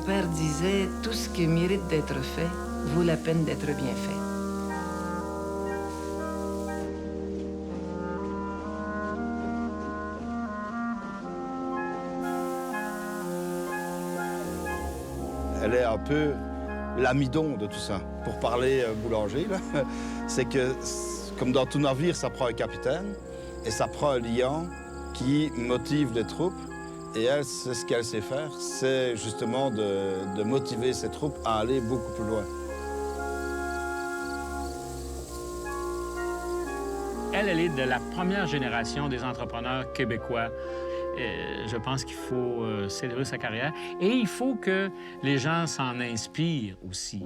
père disait « Tout ce qui mérite d'être fait vaut la peine d'être bien fait ». Elle est un peu l'amidon de tout ça. Pour parler boulanger, c'est que, comme dans tout navire, ça prend un capitaine et ça prend un lion qui motive les troupes. Et elle, c'est ce qu'elle sait faire, c'est justement de motiver ses troupes à aller beaucoup plus loin. Elle est de la première génération des entrepreneurs québécois. Je pense qu'il faut célébrer sa carrière. Et il faut que les gens s'en inspirent aussi.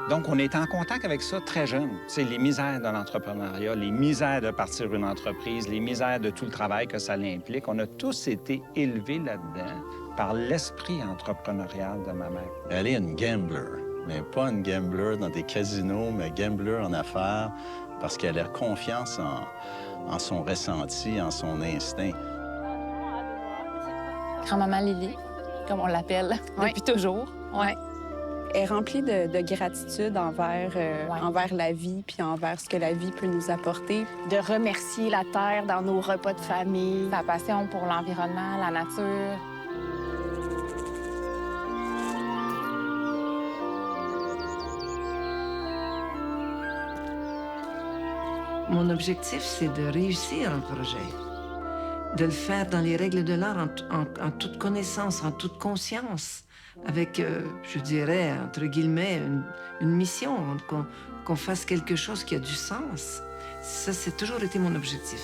Donc, on est en contact avec ça très jeune. C'est les misères de l'entrepreneuriat, les misères de partir une entreprise, les misères de tout le travail que ça implique. On a tous été élevés là-dedans par l'esprit entrepreneurial de ma mère. Elle est une gambler, mais pas une gambler dans des casinos, mais gambler en affaires parce qu'elle a confiance en son ressenti, en son instinct. Grand-maman Lily, comme on l'appelle depuis toujours. Ouais. Elle est remplie de gratitude envers la vie puis envers ce que la vie peut nous apporter. De remercier la terre dans nos repas de famille. Sa passion pour l'environnement, la nature. Mon objectif, c'est de réussir un projet, de le faire dans les règles de l'art, en toute connaissance, en toute conscience, avec, je dirais, entre guillemets, une mission, qu'on fasse quelque chose qui a du sens. Ça, c'est toujours été mon objectif.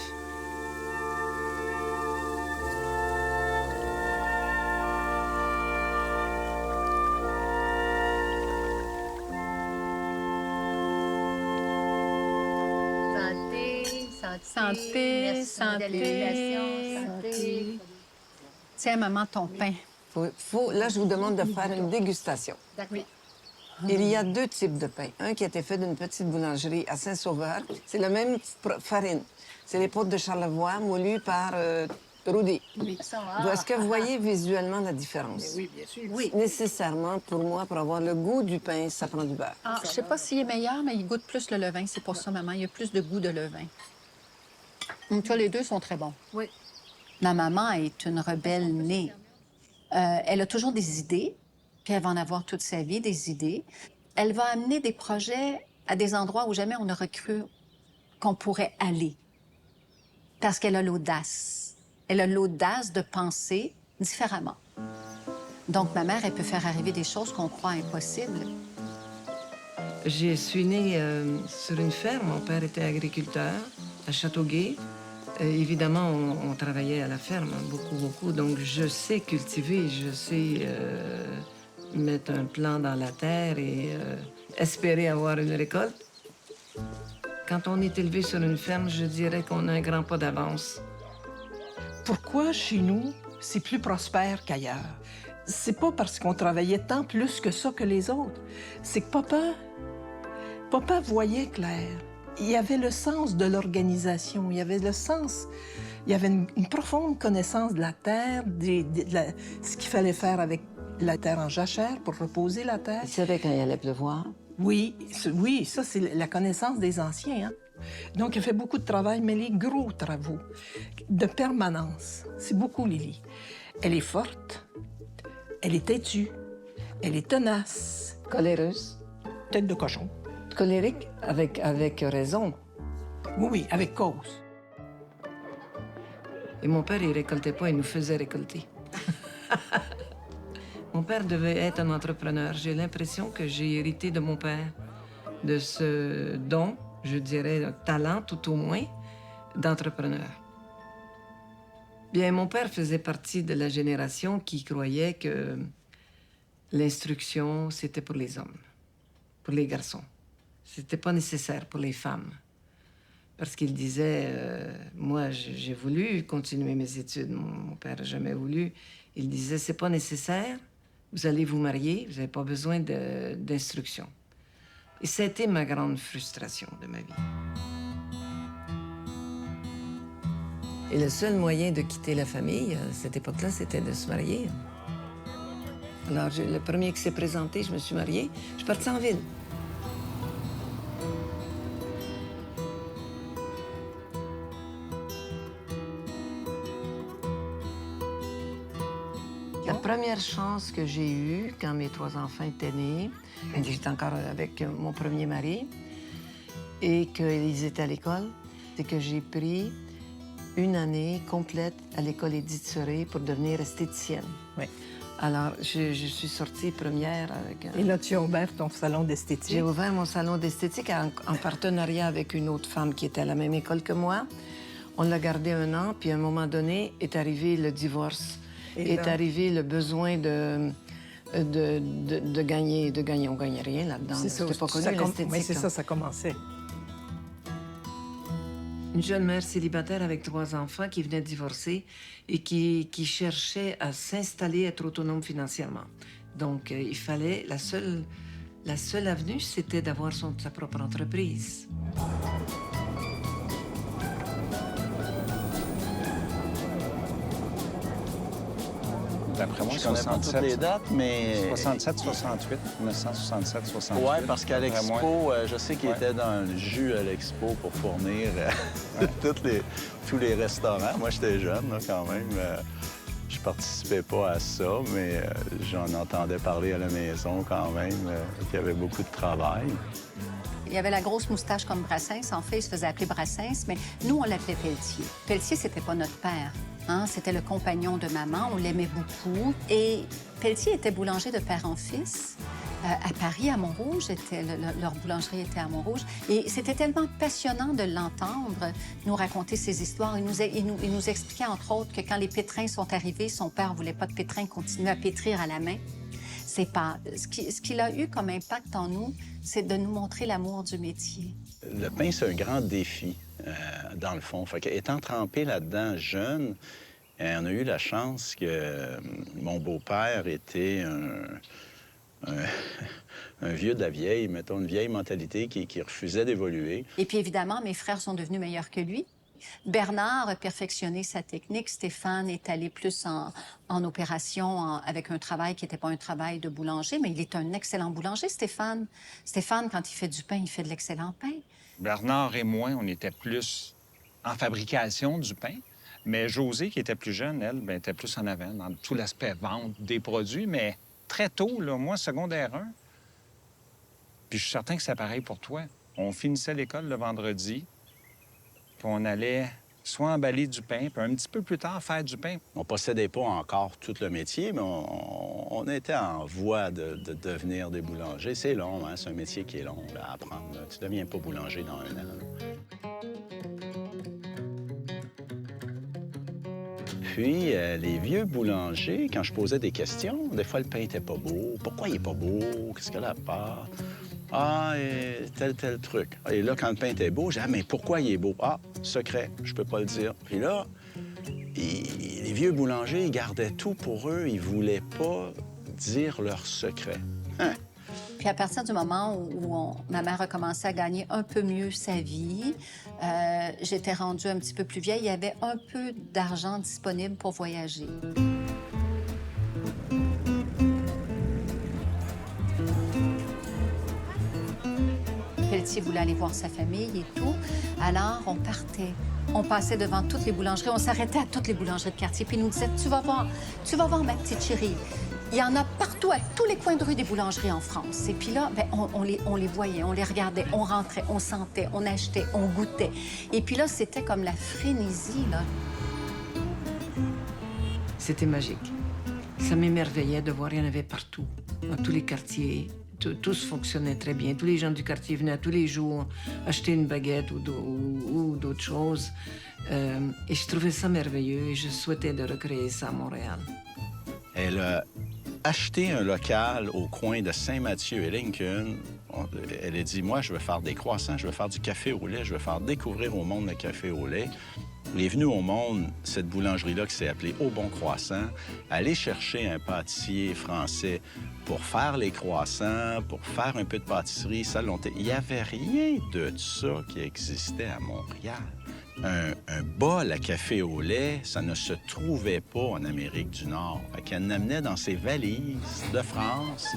Santé, santé. Tiens, maman, ton pain. Là, je vous demande de faire une dégustation. Oui. Il y a deux types de pain. Un qui a été fait d'une petite boulangerie à Saint-Sauveur. C'est la même farine. C'est les pâtes de Charlevoix moulues par Rudy. Oui. Est-ce que vous voyez visuellement la différence? Oui, bien sûr. Oui. Nécessairement, pour moi, pour avoir le goût du pain, ça prend du beurre. Je sais pas s'il est meilleur, mais il goûte plus le levain. C'est pour ça, maman. Il y a plus de goût de levain. Tu vois, les deux sont très bons. Oui. Ma maman est une rebelle née. Elle a toujours des idées, puis elle va en avoir toute sa vie, des idées. Elle va amener des projets à des endroits où jamais on n'aurait cru qu'on pourrait aller. Parce qu'elle a l'audace. Elle a l'audace de penser différemment. Donc, ma mère, elle peut faire arriver des choses qu'on croit impossibles. Je suis née sur une ferme. Mon père était agriculteur à Châteauguay. Évidemment, on travaillait à la ferme, beaucoup. Donc, je sais cultiver, je sais mettre un plan dans la terre et espérer avoir une récolte. Quand on est élevé sur une ferme, je dirais qu'on a un grand pas d'avance. Pourquoi chez nous, c'est plus prospère qu'ailleurs? C'est pas parce qu'on travaillait tant plus que ça que les autres. C'est que papa voyait clair. Il y avait le sens de l'organisation, il y avait une profonde connaissance de la terre, ce qu'il fallait faire avec la terre en jachère pour reposer la terre. Il savait quand il allait pleuvoir. Oui, ça, c'est la connaissance des anciens. Hein? Donc, elle fait beaucoup de travail, mais les gros travaux de permanence. C'est beaucoup, Lily. Elle est forte, elle est têtue, elle est tenace. Coléreuse. Tête de cochon. Colérique, avec raison. Oui, avec cause. Et mon père, il récoltait pas, il nous faisait récolter. Mon père devait être un entrepreneur. J'ai l'impression que j'ai hérité de mon père, de ce don, je dirais, un talent tout au moins, d'entrepreneur. Bien, mon père faisait partie de la génération qui croyait que l'instruction, c'était pour les hommes, pour les garçons. C'était pas nécessaire pour les femmes. Parce qu'il disait, moi, j'ai voulu continuer mes études. Mon père n'a jamais voulu. Il disait, c'est pas nécessaire. Vous allez vous marier, vous n'avez pas besoin d'instruction. Et ça a été ma grande frustration de ma vie. Et le seul moyen de quitter la famille, à cette époque-là, c'était de se marier. Alors, le premier qui s'est présenté, je me suis mariée. Je suis partie en ville. La première chance que j'ai eue quand mes 3 enfants étaient nés, j'étais encore avec mon premier mari, et qu'ils étaient à l'école, c'est que j'ai pris une année complète à l'école Édith Serré pour devenir esthéticienne. Oui. Alors, je suis sortie première avec... Et là, tu as ouvert ton salon d'esthétique. J'ai ouvert mon salon d'esthétique en partenariat avec une autre femme qui était à la même école que moi. On l'a gardé 1 an, puis à un moment donné est arrivé le divorce. Et est arrivé le besoin de gagner. On ne gagnait rien là-dedans. C'est ça, C'était pas connu, l'esthétique. Oui, c'est ça, ça commençait. Une jeune mère célibataire avec 3 enfants qui venait de divorcer et qui cherchait à s'installer, être autonome financièrement. Donc, il fallait... La seule avenue, c'était d'avoir sa propre entreprise. D'après moi, Je connais pas toutes les dates, mais... 67, 68, 1967, 68. Oui, parce qu'à l'Expo, je sais qu'il était dans le jus à l'Expo pour fournir tous les restaurants. Moi, j'étais jeune, là, quand même. Je participais pas à ça, mais j'en entendais parler à la maison quand même, qu'il y avait beaucoup de travail. Il y avait la grosse moustache comme Brassens. En fait, il se faisait appeler Brassens, mais nous, on l'appelait Pelletier. Pelletier, c'était pas notre père. Hein? C'était le compagnon de maman. On l'aimait beaucoup. Et Pelletier était boulanger de père en fils. À Paris, à Montrouge, leur boulangerie était à Montrouge. Et c'était tellement passionnant de l'entendre nous raconter ses histoires. Il nous expliquait, entre autres, que quand les pétrins sont arrivés, son père voulait pas de pétrins, continuait à pétrir à la main. C'est pas... Ce qu'il a eu comme impact en nous, c'est de nous montrer l'amour du métier. Le pain, c'est un grand défi, dans le fond. Fait qu'étant trempé là-dedans jeune, on a eu la chance que mon beau-père était un vieux de la vieille, mettons, une vieille mentalité qui refusait d'évoluer. Et puis, évidemment, mes frères sont devenus meilleurs que lui. Bernard a perfectionné sa technique. Stéphane est allé plus en opération avec un travail qui n'était pas un travail de boulanger, mais il est un excellent boulanger, Stéphane. Stéphane, quand il fait du pain, il fait de l'excellent pain. Bernard et moi, on était plus en fabrication du pain. Mais Josée, qui était plus jeune, elle, bien, était plus en avant dans tout l'aspect vente des produits. Mais très tôt, là, moi, secondaire 1, puis je suis certain que c'est pareil pour toi. On finissait l'école le vendredi, puis on allait soit emballer du pain, puis un petit peu plus tard faire du pain. On possédait pas encore tout le métier, mais on était en voie de devenir des boulangers. C'est long, hein? C'est un métier qui est long à apprendre. Là. Tu deviens pas boulanger dans 1 an. Puis, les vieux boulangers, quand je posais des questions, des fois, le pain était pas beau. Pourquoi il est pas beau? Qu'est-ce qu'elle a pas? Ah, et tel truc. Et là, quand le pain était beau, j'ai dit, ah, mais pourquoi il est beau? Ah, secret, je peux pas le dire. Puis là, les vieux boulangers, ils gardaient tout pour eux. Ils voulaient pas dire leur secret. Hein? Puis à partir du moment où ma mère a commencé à gagner un peu mieux sa vie, j'étais rendue un petit peu plus vieille. Il y avait un peu d'argent disponible pour voyager. Pelletier voulait aller voir sa famille et tout. Alors, on partait. On passait devant toutes les boulangeries. On s'arrêtait à toutes les boulangeries de quartier. Puis ils nous disaient, tu vas voir, ma petite chérie. Il y en a partout, à tous les coins de rue des boulangeries en France. Et puis là, bien, on les voyait, on les regardait, on rentrait, on sentait, on achetait, on goûtait. Et puis là, c'était comme la frénésie, là. C'était magique. Ça m'émerveillait de voir, il y en avait partout, dans tous les quartiers. Tout fonctionnait très bien. Tous les gens du quartier venaient tous les jours acheter une baguette ou d'autres choses. Et je trouvais ça merveilleux et je souhaitais de recréer ça à Montréal. Elle a acheté un local au coin de Saint-Mathieu et Lincoln. Elle a dit, moi, je veux faire des croissants, je veux faire du café au lait, je veux faire découvrir au monde le café au lait. Elle est venue au monde, cette boulangerie-là qui s'est appelée Au Bon Croissant, aller chercher un pâtissier français pour faire les croissants, pour faire un peu de pâtisserie, ça longtemps. Il n'y avait rien de ça qui existait à Montréal. un bol à café au lait, ça ne se trouvait pas en Amérique du Nord. Fait qu'elle l'amenait dans ses valises de France.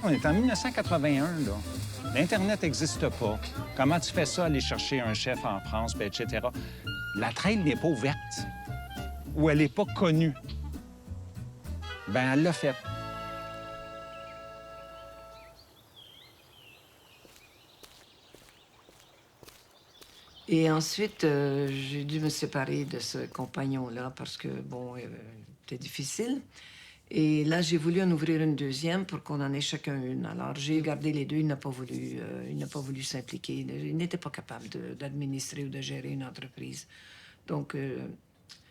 On est en 1981, là. L'Internet n'existe pas. Comment tu fais ça, aller chercher un chef en France, puis etc.? La trail n'est pas ouverte. Ou elle n'est pas connue. Ben, elle l'a fait. Et ensuite, j'ai dû me séparer de ce compagnon-là parce que, bon, c'était difficile. Et là, j'ai voulu en ouvrir une deuxième pour qu'on en ait chacun une. Alors, j'ai gardé les deux. Il n'a pas voulu s'impliquer. Il n'était pas capable d'administrer ou de gérer une entreprise. Donc,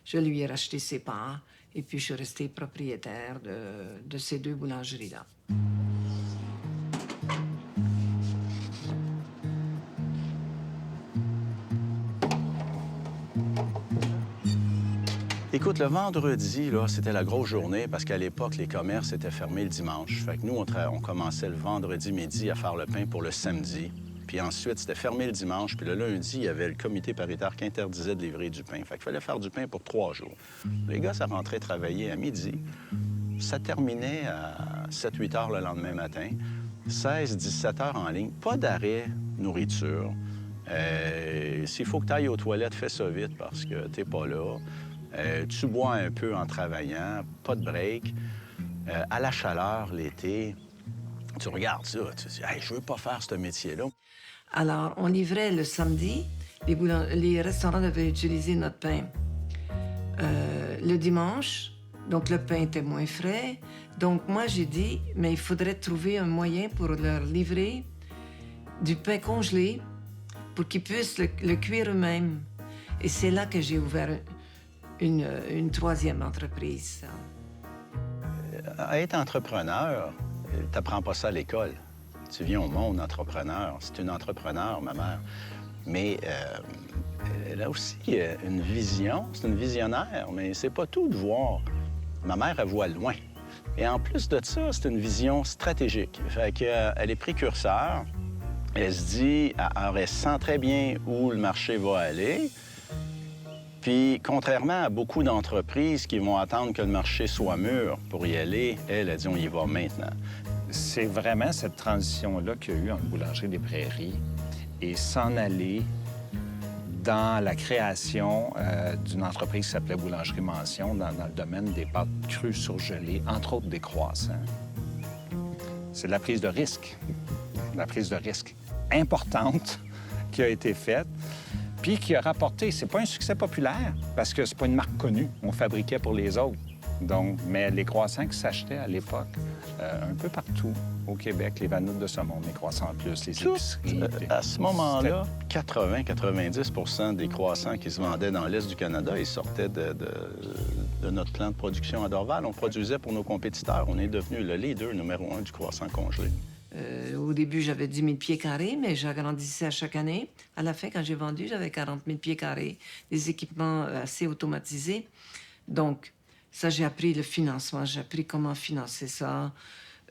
je lui ai racheté ses parts et puis je suis restée propriétaire de ces deux boulangeries-là. Écoute, le vendredi, là, c'était la grosse journée parce qu'à l'époque, les commerces étaient fermés le dimanche. Fait que nous, on commençait le vendredi midi à faire le pain pour le samedi. Puis ensuite, c'était fermé le dimanche. Puis le lundi, il y avait le comité paritaire qui interdisait de livrer du pain. Fait qu'il fallait faire du pain pour 3 jours. Les gars, ça rentrait travailler à midi. Ça terminait à 7-8 heures le lendemain matin. 16-17 heures en ligne. Pas d'arrêt nourriture. S'il faut que tu ailles aux toilettes, fais ça vite parce que t'es pas là. Tu bois un peu en travaillant, pas de break. À la chaleur, l'été, tu regardes ça, tu te dis hey, « je veux pas faire ce métier-là ». Alors, on livrait le samedi. Les restaurants devaient utiliser notre pain. Le dimanche, donc le pain était moins frais. Donc moi, j'ai dit, mais il faudrait trouver un moyen pour leur livrer du pain congelé pour qu'ils puissent le cuire eux-mêmes. Et c'est là que j'ai ouvert une troisième entreprise. Être entrepreneur, t'apprends pas ça à l'école. Tu viens au monde entrepreneur. C'est une entrepreneur, ma mère. Mais elle a aussi une vision. C'est une visionnaire, mais c'est pas tout de voir. Ma mère, elle voit loin. Et en plus de ça, c'est une vision stratégique. Fait qu'elle est précurseur. Elle se dit, elle sent très bien où le marché va aller. Puis, contrairement à beaucoup d'entreprises qui vont attendre que le marché soit mûr pour y aller, elle a dit on y va maintenant. C'est vraiment cette transition-là qu'il y a eu entre Boulangerie des Prairies et s'en aller dans la création d'une entreprise qui s'appelait Boulangerie Mention dans le domaine des pâtes crues surgelées, entre autres des croissants. C'est de la prise de risque importante qui a été faite. Puis qui a rapporté, c'est pas un succès populaire, parce que c'est pas une marque connue. On fabriquait pour les autres. Donc, mais les croissants qui s'achetaient à l'époque, un peu partout au Québec, les Vanoutes de saumon, les croissants plus, les épiceries. À ce moment-là, 80-90 des croissants qui se vendaient dans l'Est du Canada, ils sortaient de notre plant de production à Dorval. On produisait pour nos compétiteurs. On est devenu le leader numéro 1 du croissant congelé. Au début, j'avais 10 000 pieds carrés, mais j'agrandissais à chaque année. À la fin, quand j'ai vendu, j'avais 40 000 pieds carrés, des équipements assez automatisés. Donc, ça, j'ai appris le financement, j'ai appris comment financer ça.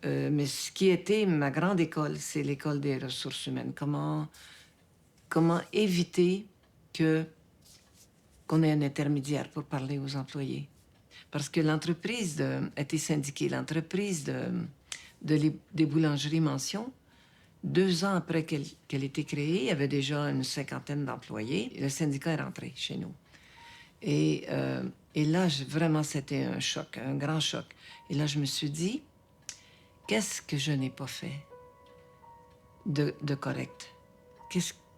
Mais ce qui était ma grande école, c'est l'école des ressources humaines. Comment éviter qu'on ait un intermédiaire pour parler aux employés. Parce que l'entreprise était syndiquée. L'entreprise des boulangeries Mention, 2 ans après qu'elle était créée, il y avait déjà une 50aine d'employés. Le syndicat est rentré chez nous. Et là, vraiment, c'était un choc, un grand choc. Et là, je me suis dit, qu'est-ce que je n'ai pas fait de correct?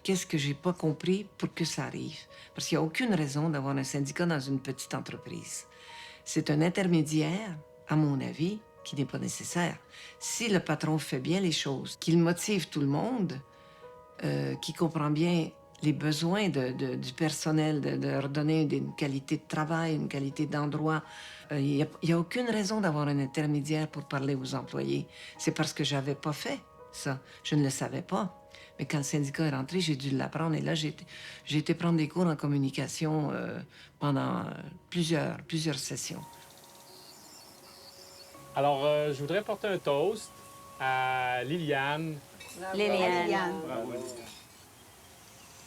Qu'est-ce que j'ai pas compris pour que ça arrive? Parce qu'il n'y a aucune raison d'avoir un syndicat dans une petite entreprise. C'est un intermédiaire, à mon avis, qui n'est pas nécessaire. Si le patron fait bien les choses, qu'il motive tout le monde, qu'il comprend bien les besoins du personnel, de leur donner une qualité de travail, une qualité d'endroit, il n'y a aucune raison d'avoir un intermédiaire pour parler aux employés. C'est parce que je n'avais pas fait ça. Je ne le savais pas. Mais quand le syndicat est rentré, j'ai dû l'apprendre. Et là, j'ai été prendre des cours en communication pendant plusieurs sessions. Alors, je voudrais porter un toast à Liliane, Liliane.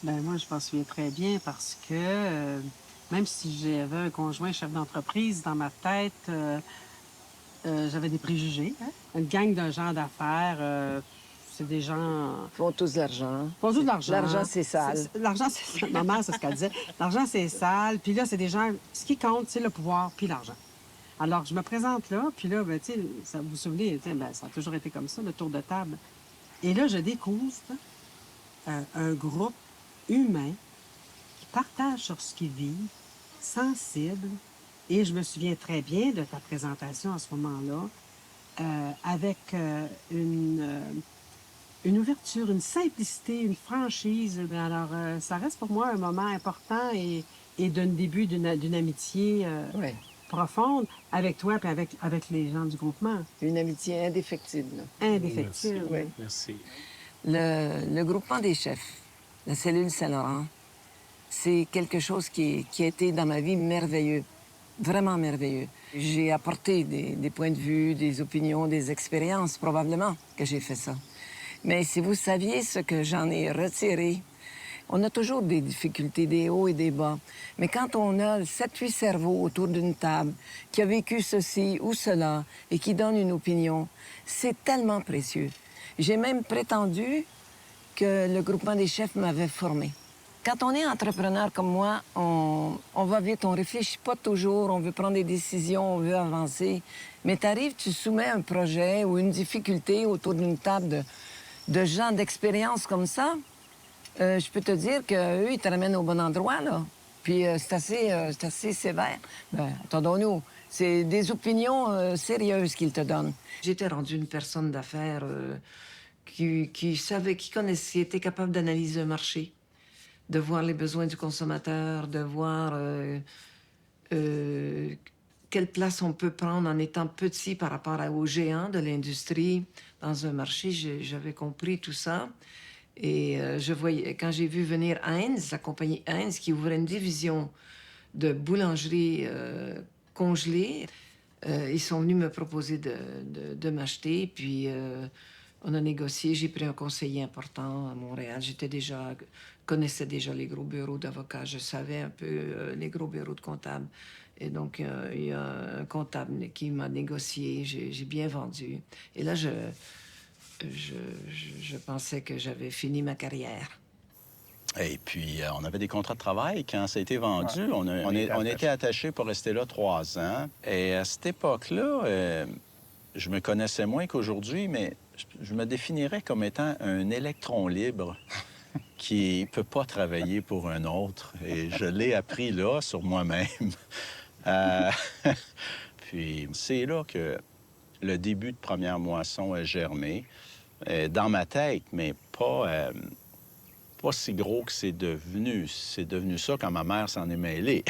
Ben moi, je m'en souviens très bien parce que même si j'avais un conjoint chef d'entreprise, dans ma tête, j'avais des préjugés. Hein? Une gang de gens d'affaires, c'est des gens... Ils font tous de l'argent. Ils font tous de l'argent. L'argent, c'est sale. L'argent, c'est sale. Ma mère, c'est ce qu'elle disait. L'argent, c'est sale. Puis là, c'est des gens... Ce qui compte, c'est le pouvoir puis l'argent. Alors, je me présente là, puis là, ben, tu sais, vous vous souvenez, ben, ça a toujours été comme ça, le tour de table. Et là, je découvre un groupe humain qui partage sur ce qu'ils vivent, sensible. Et je me souviens très bien de ta présentation à ce moment-là, avec une ouverture, une simplicité, une franchise. Alors, ça reste pour moi un moment important et d'un début d'une amitié profonde avec toi et avec les gens du groupement. Une amitié indéfectible. Indéfectible. Merci. Merci. Le groupement des chefs, la cellule Saint-Laurent, c'est quelque chose qui a été dans ma vie merveilleux, vraiment merveilleux. J'ai apporté des points de vue, des opinions, des expériences, probablement que j'ai fait ça. Mais si vous saviez ce que j'en ai retiré, on a toujours des difficultés, des hauts et des bas. Mais quand on a 7-8 cerveaux autour d'une table qui a vécu ceci ou cela et qui donne une opinion, c'est tellement précieux. J'ai même prétendu que le groupement des chefs m'avait formé. Quand on est entrepreneur comme moi, on va vite, on réfléchit pas toujours, on veut prendre des décisions, on veut avancer. Mais t'arrives, tu soumets un projet ou une difficulté autour d'une table de gens d'expérience comme ça, je peux te dire qu'eux, ils te ramènent au bon endroit, là. Puis c'est assez sévère. Ben, attendons-nous. C'est des opinions sérieuses qu'ils te donnent. J'étais rendue une personne d'affaires qui savait, qui connaissait, qui était capable d'analyser un marché, de voir les besoins du consommateur, de voir quelle place on peut prendre en étant petit par rapport aux géants de l'industrie dans un marché. J'avais compris tout ça. Et je voyais, quand j'ai vu venir Heinz, la compagnie Heinz, qui ouvrait une division de boulangerie congelée, ils sont venus me proposer de m'acheter. Puis on a négocié. J'ai pris un conseiller important à Montréal. Connaissais déjà les gros bureaux d'avocats. Je savais un peu les gros bureaux de comptables. Et donc, il y a un comptable qui m'a négocié. J'ai bien vendu. Et là, je pensais que j'avais fini ma carrière. Et puis, on avait des contrats de travail. Quand ça a été vendu, on était attachés pour rester là 3 ans. Et à cette époque-là, je me connaissais moins qu'aujourd'hui, mais je me définirais comme étant un électron libre qui ne peut pas travailler pour un autre. Et je l'ai appris là, sur moi-même. Puis, c'est là que le début de première moisson a germé. Dans ma tête, mais pas si gros que c'est devenu. C'est devenu ça quand ma mère s'en est mêlée.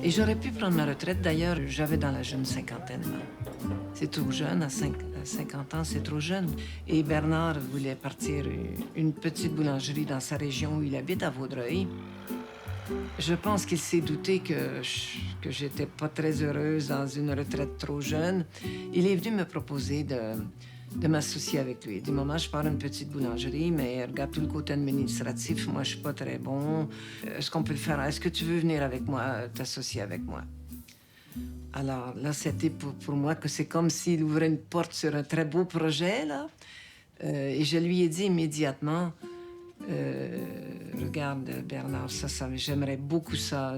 Et j'aurais pu prendre ma retraite. D'ailleurs, j'avais dans la jeune cinquantaine. C'est trop jeune, à 50 ans, c'est trop jeune. Et Bernard voulait partir une petite boulangerie dans sa région où il habite, à Vaudreuil. Je pense qu'il s'est douté que j'étais pas très heureuse dans une retraite trop jeune. Il est venu me proposer de m'associer avec lui. Il dit, maman, je pars une petite boulangerie, mais regarde tout le côté administratif, moi, je suis pas très bon. Est-ce qu'on peut le faire? Est-ce que tu veux venir avec moi, t'associer avec moi? Alors là, c'était pour moi que c'est comme s'il ouvrait une porte sur un très beau projet, là. Et je lui ai dit immédiatement, regarde, Bernard, j'aimerais beaucoup ça,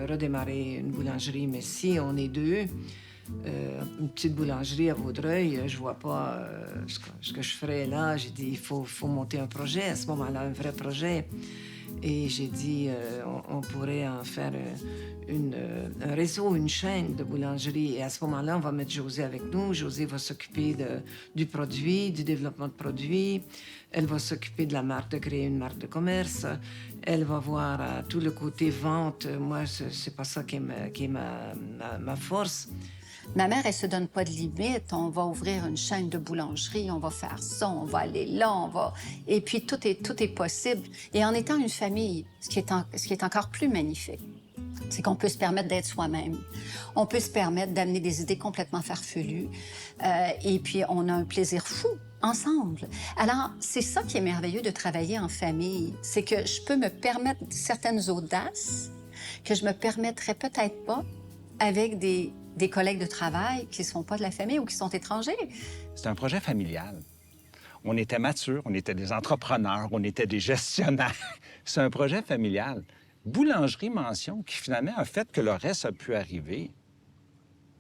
redémarrer une boulangerie, mais si on est deux, une petite boulangerie à Vaudreuil, je vois pas ce que je ferais là. J'ai dit, il faut monter un projet à ce moment-là, un vrai projet. Et j'ai dit, on pourrait en faire un réseau, une chaîne de boulangeries. Et à ce moment-là, on va mettre José avec nous. José va s'occuper du produit, du développement de produits. Elle va s'occuper de la marque, de créer une marque de commerce. Elle va voir tout le côté vente. Moi, c'est pas ça qui est ma force. Ma mère, elle se donne pas de limite. On va ouvrir une chaîne de boulangerie, on va faire ça, on va aller là, on va... Et puis, tout est possible. Et en étant une famille, ce qui est encore plus magnifique, c'est qu'on peut se permettre d'être soi-même. On peut se permettre d'amener des idées complètement farfelues. Et puis, on a un plaisir fou ensemble. Alors, c'est ça qui est merveilleux de travailler en famille. C'est que je peux me permettre certaines audaces que je me permettrais peut-être pas avec des collègues de travail qui ne sont pas de la famille ou qui sont étrangers. C'est un projet familial. On était matures, on était des entrepreneurs, on était des gestionnaires. C'est un projet familial. Boulangerie Mention, qui finalement a fait que le reste a pu arriver.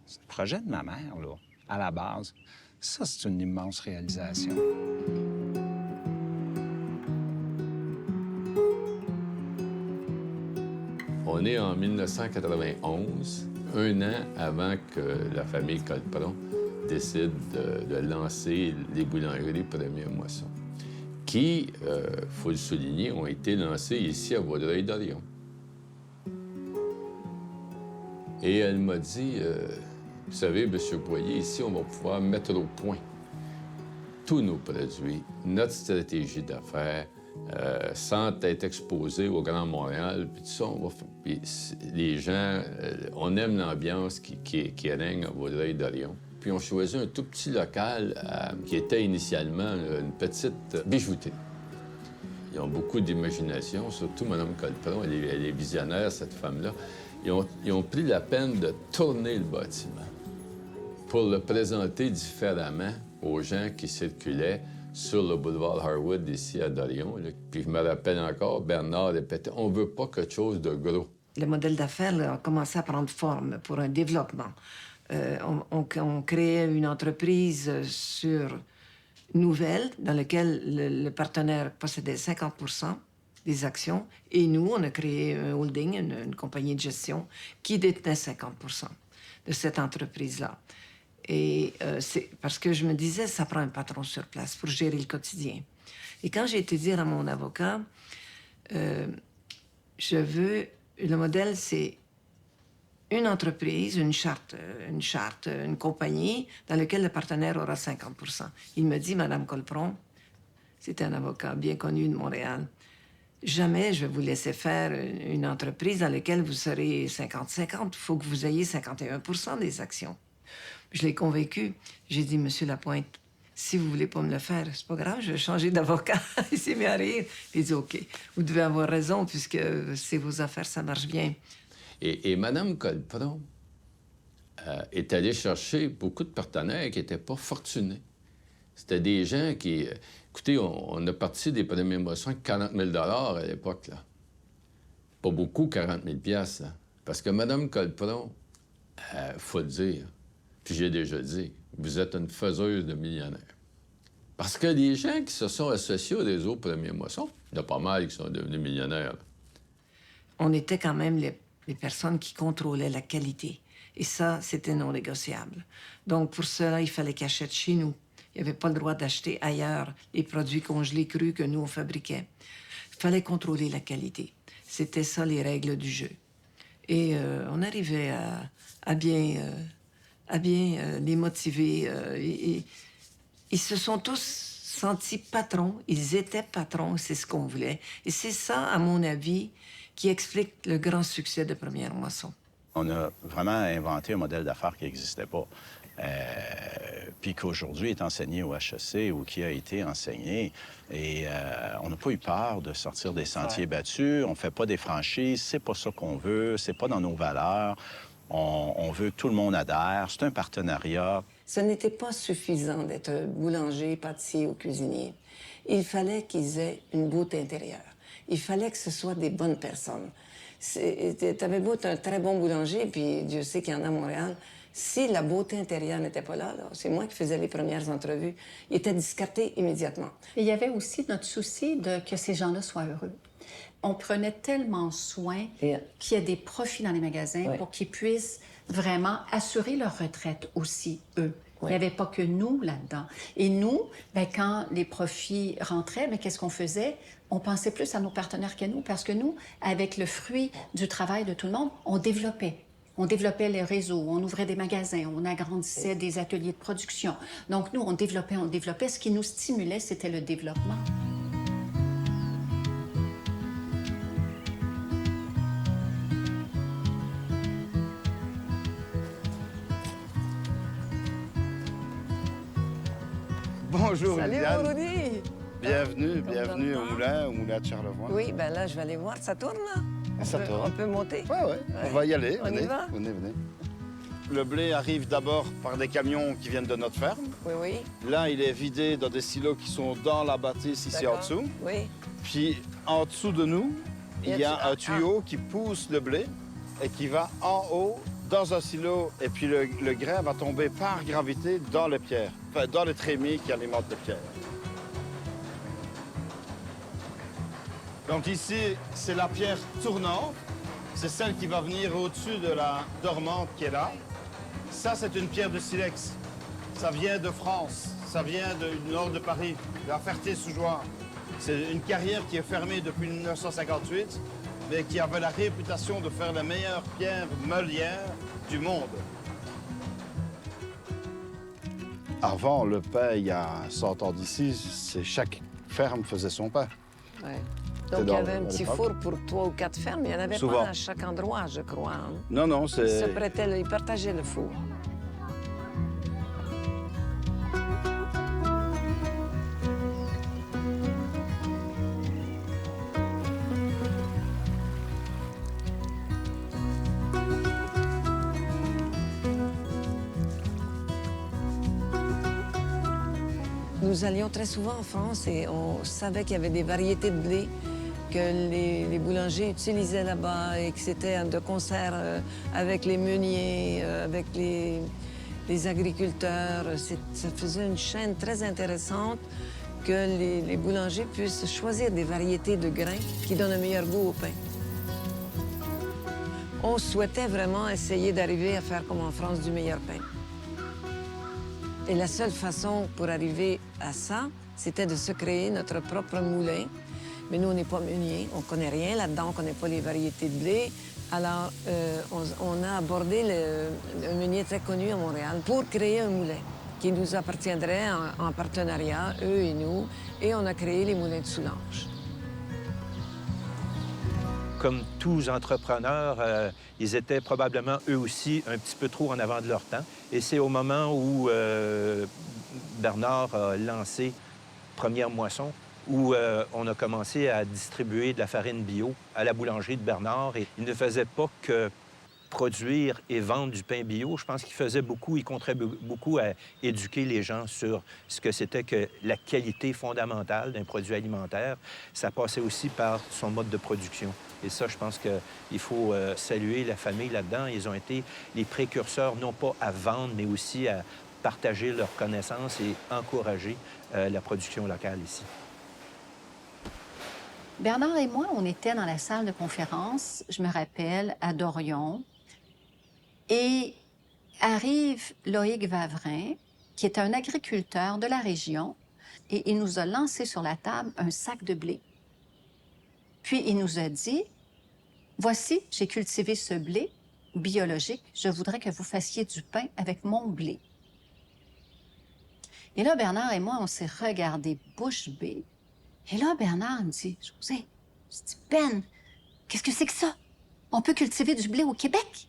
C'est le projet de ma mère, là, à la base. Ça, c'est une immense réalisation. On est en 1991, un an avant que la famille Colpron décide de lancer les boulangeries Première Moisson, qui, il faut le souligner, ont été lancées ici à Vaudreuil-Dorion. Et elle m'a dit, vous savez, M. Boyer, ici, on va pouvoir mettre au point tous nos produits, notre stratégie d'affaires, sans être exposé au Grand Montréal, puis tout ça, puis les gens, on aime l'ambiance qui règne à Vaudreuil-Dorion. Puis on choisit un tout petit local qui était initialement une petite bijouterie. Ils ont beaucoup d'imagination, surtout Mme Colpron, elle est visionnaire, cette femme-là. Ils ont pris la peine de tourner le bâtiment pour le présenter différemment aux gens qui circulaient sur le boulevard Harwood, ici à Dorion. Là. Puis je me rappelle encore, Bernard répétait, on veut pas quelque chose de gros. Le modèle d'affaires a commencé à prendre forme pour un développement. On créait une entreprise nouvelle dans laquelle le partenaire possédait 50 des actions. Et nous, on a créé un holding, une compagnie de gestion, qui détenait 50 de cette entreprise-là. Et c'est parce que je me disais, ça prend un patron sur place pour gérer le quotidien. Et quand j'ai été dire à mon avocat, le modèle, c'est une entreprise, une charte, une compagnie dans laquelle le partenaire aura 50 Il me dit, Madame Colpron, c'est un avocat bien connu de Montréal, jamais je vais vous laisser faire une entreprise dans laquelle vous serez 50-50. Il faut que vous ayez 51 des actions. Je l'ai convaincu. J'ai dit, Monsieur Lapointe, si vous voulez pas me le faire, c'est pas grave, je vais changer d'avocat. Il s'est mis à rire. Il dit, OK, vous devez avoir raison, puisque c'est vos affaires, ça marche bien. Et Mme Colpron est allée chercher beaucoup de partenaires qui n'étaient pas fortunés. C'était des gens qui... Écoutez, on a parti des Premières Moissons avec 40 000 à l'époque, là. Pas beaucoup, 40 000 là. Parce que Mme Colpron, faut le dire, puis j'ai déjà dit, vous êtes une faiseuse de millionnaires. Parce que les gens qui se sont associés aux réseaux Premières Moissons, il y en a pas mal qui sont devenus millionnaires, là. On était quand même les personnes qui contrôlaient la qualité. Et ça, c'était non négociable. Donc, pour cela, il fallait qu'ils achètent chez nous. Il n'y avait pas le droit d'acheter ailleurs les produits congelés crus que nous, on fabriquait. Il fallait contrôler la qualité. C'était ça, les règles du jeu. Et on arrivait à bien les motiver. Ils se sont tous sentis patrons. Ils étaient patrons, c'est ce qu'on voulait. Et c'est ça, à mon avis, qui explique le grand succès de Première Moisson. On a vraiment inventé un modèle d'affaires qui n'existait pas. Puis qu'aujourd'hui est enseigné au HEC ou qui a été enseigné. Et on n'a pas eu peur de sortir des sentiers battus. On ne fait pas des franchises. C'est pas ça qu'on veut. C'est pas dans nos valeurs. On veut que tout le monde adhère. C'est un partenariat. Ce n'était pas suffisant d'être boulanger, pâtissier ou cuisinier. Il fallait qu'ils aient une beauté intérieure. Il fallait que ce soit des bonnes personnes. T'avais beau être un très bon boulanger, puis Dieu sait qu'il y en a à Montréal, si la beauté intérieure n'était pas là, c'est moi qui faisais les premières entrevues, ils étaient discartés immédiatement. Et il y avait aussi notre souci que ces gens-là soient heureux. On prenait tellement soin qu'il y ait des profits dans les magasins pour qu'ils puissent vraiment assurer leur retraite aussi, eux. Il n'y avait pas que nous là-dedans. Et nous, bien, quand les profits rentraient, bien, qu'est-ce qu'on faisait? On pensait plus à nos partenaires qu'à nous, parce que nous, avec le fruit du travail de tout le monde, on développait. On développait les réseaux, on ouvrait des magasins, on agrandissait des ateliers de production. Donc, nous, on développait. Ce qui nous stimulait, c'était le développement. Bonjour, Salut, Liliane. Rudy. Bienvenue au moulin de Charlevoix. Oui, ben là, je vais aller voir. Ça tourne, là? On peut monter? Ouais. On va y aller. On y va? Venez. Le blé arrive d'abord par des camions qui viennent de notre ferme. Oui. Là, il est vidé dans des silos qui sont dans la bâtisse ici en D'accord. dessous. Oui. Puis en dessous de nous, il y a un tuyau qui pousse le blé et qui va en haut dans un silo. Et puis le grain va tomber par gravité dans les pierres, enfin dans les trémies qui alimentent les pierres. Donc ici, c'est la pierre tournante. C'est celle qui va venir au-dessus de la dormante qui est là. Ça, c'est une pierre de silex. Ça vient de France. Ça vient du nord de Paris, de la Ferté-sous-Jouarre. C'est une carrière qui est fermée depuis 1958, mais qui avait la réputation de faire la meilleure pierre meulière du monde. Avant le pain, il y a 100 ans d'ici, chaque ferme faisait son pain. Ouais. Donc, il y avait un petit four pour 3 ou 4 fermes. Il n'y en avait Souvent. pas à chaque endroit, je crois. Hein. Non, Ils se prêtaient, ils partageaient le four. Nous allions très souvent en France et on savait qu'il y avait des variétés de blé que les boulangers utilisaient là-bas et que c'était de concert avec les meuniers, avec les agriculteurs. Ça faisait une chaîne très intéressante que les boulangers puissent choisir des variétés de grains qui donnent un meilleur goût au pain. On souhaitait vraiment essayer d'arriver à faire comme en France du meilleur pain. Et la seule façon pour arriver à ça, c'était de se créer notre propre moulin. Mais nous, on n'est pas meuniers, on ne connaît rien là-dedans, on ne connaît pas les variétés de blé. Alors, on a abordé un meunier très connu à Montréal pour créer un moulin qui nous appartiendrait en partenariat, eux et nous, et on a créé les moulins de Soulanges. Comme tous entrepreneurs, ils étaient probablement eux aussi un petit peu trop en avant de leur temps. Et c'est au moment où Bernard a lancé Première Moisson, où on a commencé à distribuer de la farine bio à la boulangerie de Bernard. Et il ne faisait pas que produire et vendre du pain bio. Je pense qu'il faisait beaucoup, il contribuait beaucoup à éduquer les gens sur ce que c'était que la qualité fondamentale d'un produit alimentaire. Ça passait aussi par son mode de production. Et ça, je pense qu'il faut saluer la famille là-dedans. Ils ont été les précurseurs, non pas à vendre, mais aussi à partager leurs connaissances et encourager la production locale ici. Bernard et moi, on était dans la salle de conférence, je me rappelle, à Dorion. Et arrive Loïc Vavrin, qui est un agriculteur de la région, et il nous a lancé sur la table un sac de blé. Puis il nous a dit, « Voici, j'ai cultivé ce blé biologique. Je voudrais que vous fassiez du pain avec mon blé. » Et là, Bernard et moi, on s'est regardés bouche bée. Et là, Bernard me dit, « José, je dis, Ben, qu'est-ce que c'est que ça? On peut cultiver du blé au Québec? »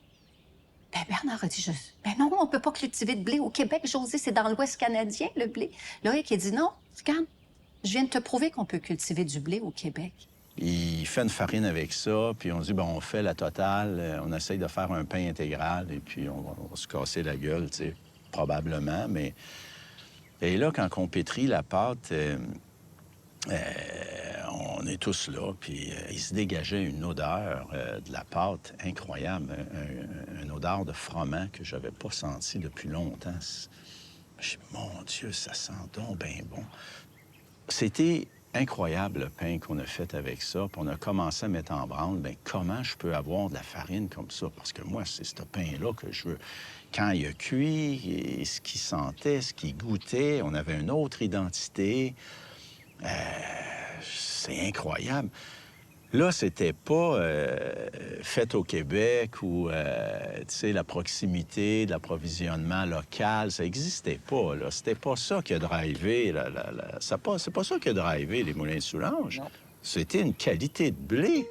Ben, Bernard a dit, ben non, on peut pas cultiver de blé au Québec, José, c'est dans l'Ouest canadien, le blé. Loïc a dit, non, regarde, je viens de te prouver qu'on peut cultiver du blé au Québec. Il fait une farine avec ça, puis on dit, bon, on fait la totale, on essaye de faire un pain intégral, et puis on va se casser la gueule, tu sais, probablement, mais... Et là, quand on pétrit la pâte, on est tous là, puis il se dégageait une odeur de la pâte incroyable, une odeur de froment que je n'avais pas senti depuis longtemps. Je dis, mon Dieu, ça sent donc bien bon. C'était incroyable, le pain qu'on a fait avec ça, puis on a commencé à mettre en branle, bien, comment je peux avoir de la farine comme ça? Parce que moi, c'est ce pain-là que je veux. Quand il a cuit, et ce qu'il sentait, ce qu'il goûtait, on avait une autre identité. C'est incroyable. Là, c'était pas fait au Québec ou, tu sais, la proximité de l'approvisionnement local, ça n'existait pas, là. C'était pas ça qui a drivé, c'est pas ça qui a drivé les moulins de Soulanges. C'était une qualité de blé.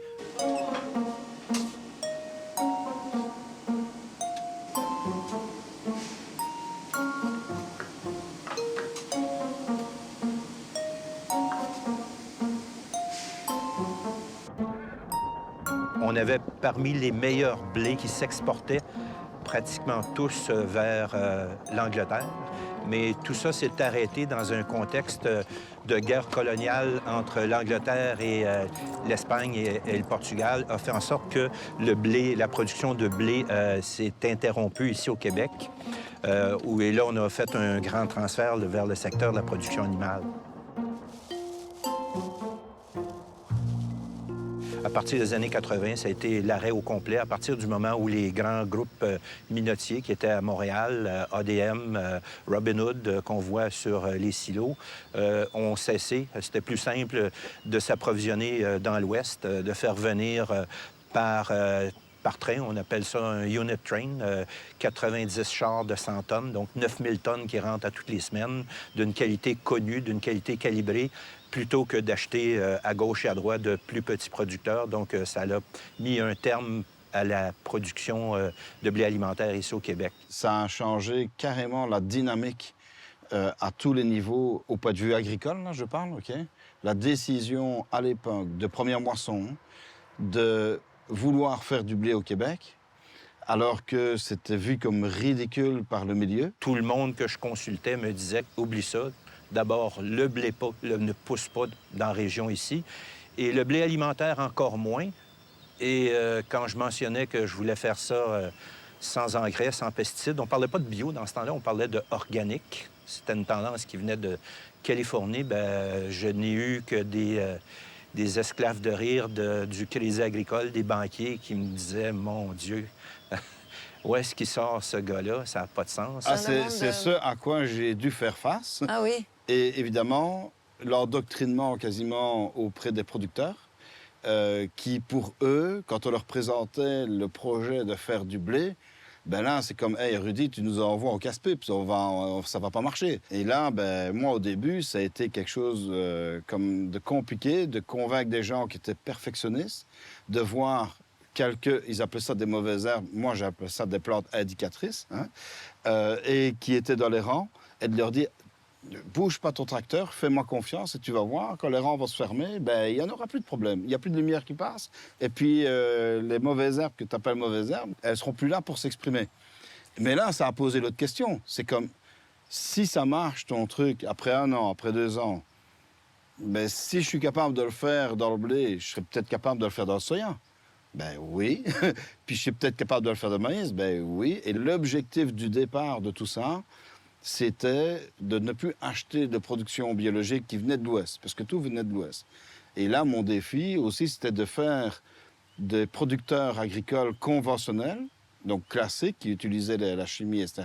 On avait parmi les meilleurs blés qui s'exportaient pratiquement tous vers l'Angleterre. Mais tout ça s'est arrêté dans un contexte de guerre coloniale entre l'Angleterre et l'Espagne et le Portugal, a fait en sorte que le blé, la production de blé s'est interrompue ici au Québec. Et là, on a fait un grand transfert vers le secteur de la production animale. À partir des années 80, ça a été l'arrêt au complet, à partir du moment où les grands groupes minotiers qui étaient à Montréal, ADM, Robin Hood, qu'on voit sur les silos, ont cessé. C'était plus simple de s'approvisionner dans l'Ouest, de faire venir par train. On appelle ça un unit train, 90 chars de 100 tonnes, donc 9000 tonnes qui rentrent à toutes les semaines, d'une qualité connue, d'une qualité calibrée, plutôt que d'acheter à gauche et à droite de plus petits producteurs. Donc, ça a mis un terme à la production de blé alimentaire ici au Québec. Ça a changé carrément la dynamique à tous les niveaux, au point de vue agricole, là, je parle, OK? La décision à l'époque de première moisson de vouloir faire du blé au Québec, alors que c'était vu comme ridicule par le milieu. Tout le monde que je consultais me disait « oublie ça ». D'abord, le blé ne pousse pas dans la région ici, et le blé alimentaire encore moins. Et quand je mentionnais que je voulais faire ça sans engrais, sans pesticides, on ne parlait pas de bio dans ce temps-là, on parlait de organique. C'était une tendance qui venait de Californie. Bien, je n'ai eu que des esclaves de rire du Crédit agricole, des banquiers qui me disaient « Mon Dieu, où est-ce qu'il sort ce gars-là? Ça n'a pas de sens. » Ah, c'est ce à quoi j'ai dû faire face. Ah oui? Et évidemment, l'endoctrinement quasiment auprès des producteurs, qui, pour eux, quand on leur présentait le projet de faire du blé, ben là, c'est comme « Hey, Rudy, tu nous envoies au casse-pipe, ça va pas marcher. » Et là, ben, moi, au début, ça a été quelque chose comme de compliqué, de convaincre des gens qui étaient perfectionnistes, de voir ils appelaient ça des mauvaises herbes, moi j'appelais ça des plantes indicatrices, hein, et qui étaient dans les rangs, et de leur dire « Bouge pas ton tracteur, fais-moi confiance et tu vas voir, quand les rangs vont se fermer, ben, il n'y en aura plus de problème. Il n'y a plus de lumière qui passe, et puis les mauvaises herbes que tu appelles mauvaises herbes, elles seront plus là pour s'exprimer. » Mais là, ça a posé l'autre question. C'est comme, si ça marche ton truc, après 1 an, après 2 ans, ben, si je suis capable de le faire dans le blé, je serais peut-être capable de le faire dans le soya. Ben oui. Puis je suis peut-être capable de le faire de maïs. Ben oui. Et l'objectif du départ de tout ça, c'était de ne plus acheter de production biologique qui venait de l'Ouest, parce que tout venait de l'Ouest. Et là, mon défi aussi, c'était de faire des producteurs agricoles conventionnels, donc classiques, qui utilisaient la chimie, etc.,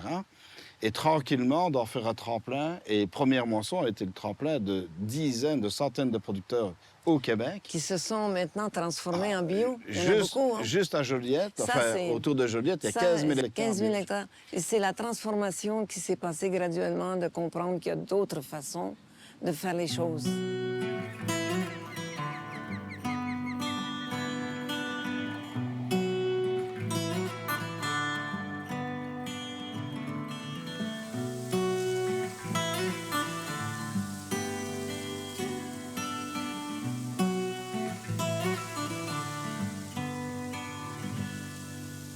et tranquillement d'en faire un tremplin. Et première moisson a été le tremplin de dizaines, de centaines de producteurs au Québec. Qui se sont maintenant transformés en bio. Il y en a Juste, beaucoup, hein? juste à Joliette, Ça, enfin, autour de Joliette, il y a 15 000 hectares. 15 000 hectares. Et c'est la transformation qui s'est passée graduellement, de comprendre qu'il y a d'autres façons de faire les choses.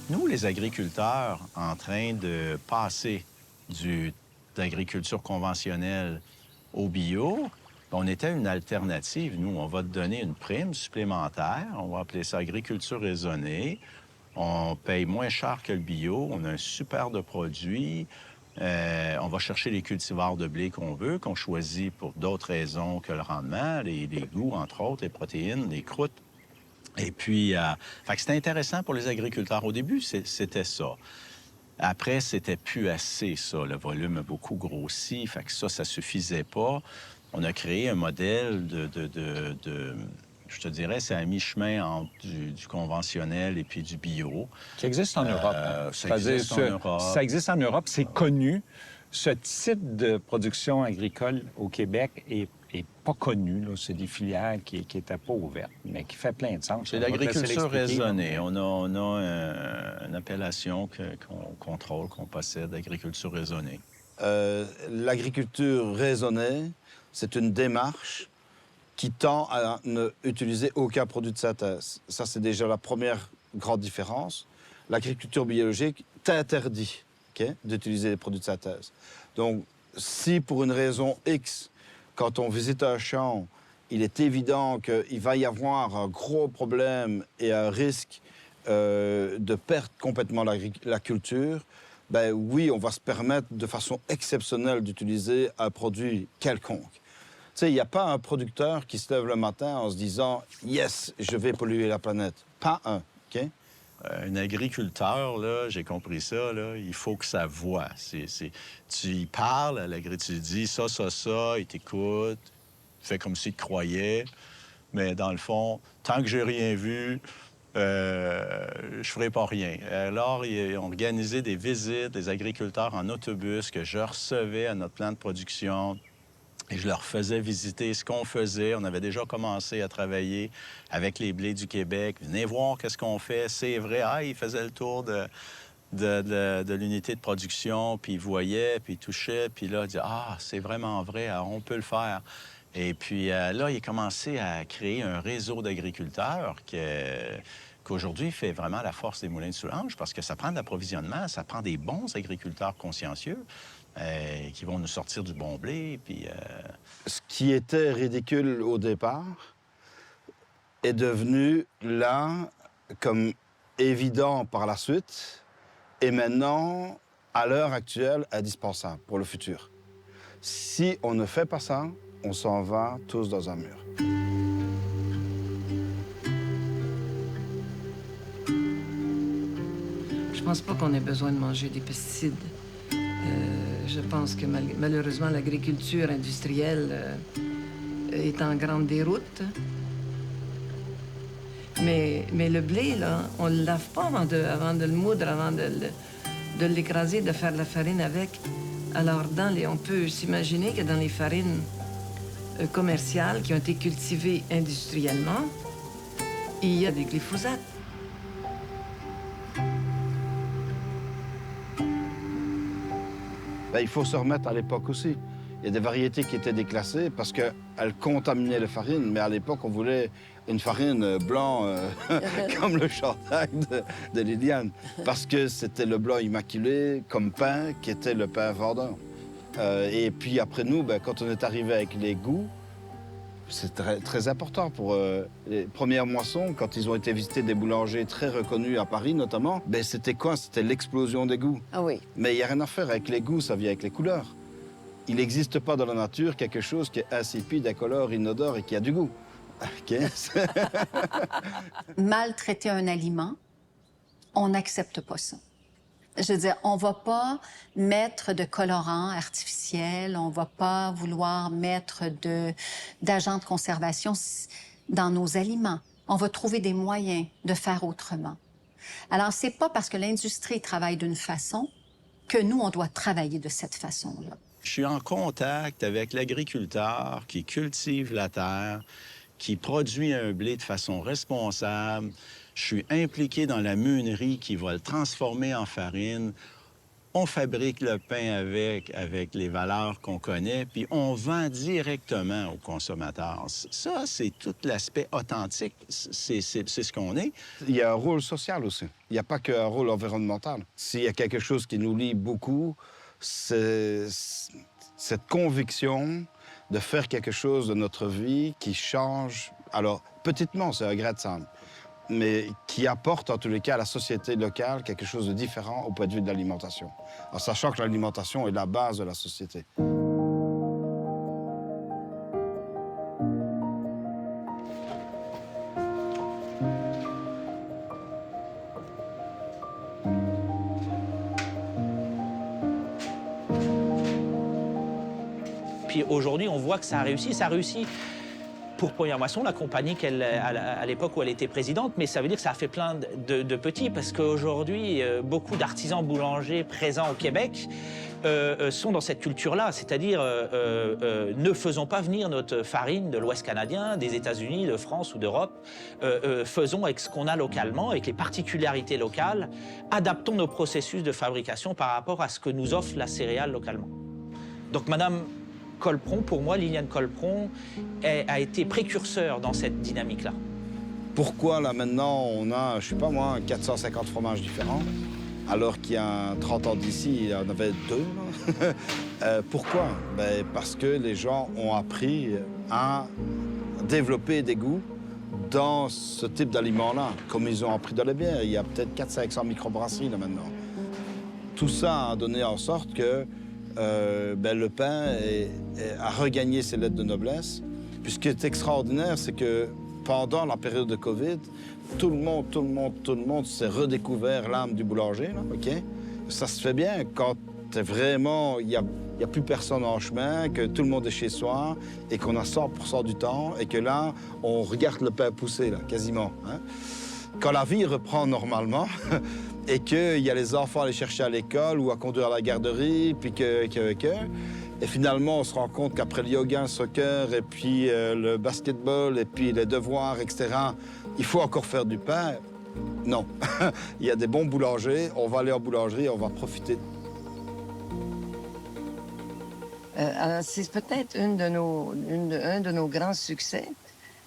Nous, les agriculteurs, en train de passer d'agriculture conventionnelle au bio, on était une alternative. Nous, on va te donner une prime supplémentaire. On va appeler ça agriculture raisonnée. On paye moins cher que le bio. On a un super de produits. On va chercher les cultivars de blé qu'on veut, qu'on choisit pour d'autres raisons que le rendement, les goûts, entre autres, les protéines, les croûtes. Et puis, fait que c'était intéressant pour les agriculteurs. Au début, c'était ça. Après, c'était plus assez, ça. Le volume a beaucoup grossi, fait que ça suffisait pas. On a créé un modèle je te dirais, c'est à mi-chemin entre du conventionnel et puis du bio. Qui existe en Europe. Ça existe en Europe. Ça existe en Europe, c'est connu. Ce type de production agricole au Québec est pas connu. C'est des filières qui n'étaient pas ouvertes, mais qui fait plein de sens. C'est l'agriculture raisonnée. On a une appellation qu'on contrôle, qu'on possède, agriculture raisonnée. L'agriculture raisonnée, c'est une démarche qui tend à ne utiliser aucun produit de synthèse. Ça, c'est déjà la première grande différence. L'agriculture biologique t'interdit d'utiliser des produits de synthèse. Donc, si pour une raison X, quand on visite un champ, il est évident qu'il va y avoir un gros problème et un risque de perdre complètement la culture, ben oui, on va se permettre de façon exceptionnelle d'utiliser un produit quelconque. Tu sais, il n'y a pas un producteur qui se lève le matin en se disant « Yes, je vais polluer la planète ». Pas un, OK? Un agriculteur, là, j'ai compris ça, là, il faut que ça voie. Tu y parles à l'agriculteur, tu lui dis ça, il t'écoute, il fait comme s'il te croyait, mais dans le fond, tant que j'ai rien vu, je ferai pas rien. Alors, ils ont organisé des visites des agriculteurs en autobus que je recevais à notre plan de production. Et je leur faisais visiter ce qu'on faisait. On avait déjà commencé à travailler avec les blés du Québec. Venez voir qu'est-ce qu'on fait. C'est vrai. Ah, ils faisaient le tour de l'unité de production, puis ils voyaient, puis ils touchaient. Puis là, ils disaient, ah, c'est vraiment vrai, alors on peut le faire. Et puis là, il a commencé à créer un réseau d'agriculteurs qu'aujourd'hui fait vraiment la force des moulins de Soulanges, parce que ça prend de l'approvisionnement, ça prend des bons agriculteurs consciencieux. Qui vont nous sortir du bon blé, puis... Ce qui était ridicule au départ est devenu, là, comme évident par la suite, et maintenant, à l'heure actuelle, indispensable pour le futur. Si on ne fait pas ça, on s'en va tous dans un mur. Je pense pas qu'on ait besoin de manger des pesticides. Je pense que malheureusement, l'agriculture industrielle est en grande déroute. Mais le blé, là, on ne le lave pas avant de le moudre, avant de l'écraser, de faire de la farine avec. Alors, on peut s'imaginer que dans les farines commerciales qui ont été cultivées industriellement, il y a du glyphosate. Ben, il faut se remettre à l'époque aussi. Il y a des variétés qui étaient déclassées parce qu'elles contaminaient les farines, mais à l'époque, on voulait une farine blanc comme le chandail de Liliane, parce que c'était le blanc immaculé comme pain qui était le pain Verdun. Et puis après nous, ben, quand on est arrivé avec les goûts, c'est très, très important pour les premières moissons, quand ils ont été visités des boulangers très reconnus à Paris notamment, ben c'était quoi? C'était l'explosion des goûts. Ah oui. Mais il n'y a rien à faire avec les goûts, ça vient avec les couleurs. Il n'existe pas dans la nature quelque chose qui est insipide, incolore, inodore et qui a du goût. Okay? Maltraiter un aliment, on n'accepte pas ça. Je veux dire, on va pas mettre de colorants artificiels, on va pas vouloir mettre d'agents de conservation dans nos aliments. On va trouver des moyens de faire autrement. Alors, c'est pas parce que l'industrie travaille d'une façon que nous, on doit travailler de cette façon-là. Je suis en contact avec l'agriculteur qui cultive la terre, qui produit un blé de façon responsable. Je suis impliqué dans la meunerie qui va le transformer en farine. On fabrique le pain avec les valeurs qu'on connaît, puis on vend directement aux consommateurs. Ça, c'est tout l'aspect authentique. C'est ce qu'on est. Il y a un rôle social aussi. Il n'y a pas qu'un rôle environnemental. S'il y a quelque chose qui nous lie beaucoup, c'est cette conviction de faire quelque chose de notre vie qui change. Alors, petitement, c'est un grain de sable, mais qui apporte en tous les cas à la société locale quelque chose de différent au point de vue de l'alimentation. En sachant que l'alimentation est la base de la société. Puis aujourd'hui, on voit que ça a réussi. Ça a réussi pour Première Moisson, la compagnie à l'époque où elle était présidente, mais ça veut dire que ça a fait plein de petits, parce qu'aujourd'hui, beaucoup d'artisans boulangers présents au Québec sont dans cette culture-là, c'est-à-dire ne faisons pas venir notre farine de l'Ouest canadien, des États-Unis, de France ou d'Europe, faisons avec ce qu'on a localement, avec les particularités locales, adaptons nos processus de fabrication par rapport à ce que nous offre la céréale localement. Donc, Madame Colpron, pour moi, Liliane Colpron a été précurseur dans cette dynamique-là. Pourquoi, là, maintenant, on a, je sais pas moi, 450 fromages différents, alors qu'il y a 30 ans d'ici, il y en avait 2, là? Pourquoi? Ben, parce que les gens ont appris à développer des goûts dans ce type d'aliments-là, comme ils ont appris dans les bières. Il y a peut-être 400-500 microbrasseries, là, maintenant. Tout ça a donné en sorte que le pain a regagné ses lettres de noblesse. Puis ce qui est extraordinaire, c'est que pendant la période de COVID, tout le monde s'est redécouvert l'âme du boulanger, là, OK? Ça se fait bien quand t'es vraiment... Il y a plus personne en chemin, que tout le monde est chez soi et qu'on a 100% du temps et que là, on regarde le pain pousser, là, quasiment. Hein? Quand la vie reprend normalement et qu'il y a les enfants à aller chercher à l'école ou à conduire à la garderie, puis et finalement, on se rend compte qu'après le yoga, le soccer, et puis le basketball, et puis les devoirs, etc., il faut encore faire du pain. Non. Il y a des bons boulangers, on va aller en boulangerie, on va profiter. C'est peut-être un de nos grands succès,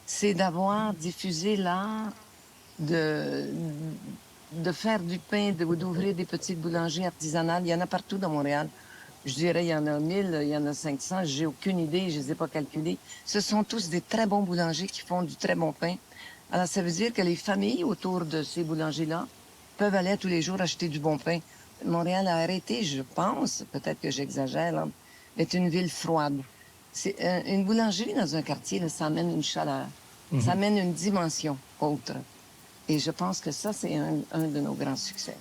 c'est d'avoir diffusé l'art de faire du pain, d'ouvrir des petites boulangeries artisanales. Il y en a partout dans Montréal. Je dirais, il y en a 1000, il y en a 500, j'ai aucune idée, je ne les ai pas calculés. Ce sont tous des très bons boulangers qui font du très bon pain. Alors, ça veut dire que les familles autour de ces boulangers-là peuvent aller tous les jours acheter du bon pain. Montréal a arrêté, je pense, peut-être que j'exagère, là, est une ville froide. C'est une boulangerie dans un quartier, là, ça amène une chaleur, ça amène une dimension autre. Et je pense que ça, c'est un de nos grands succès.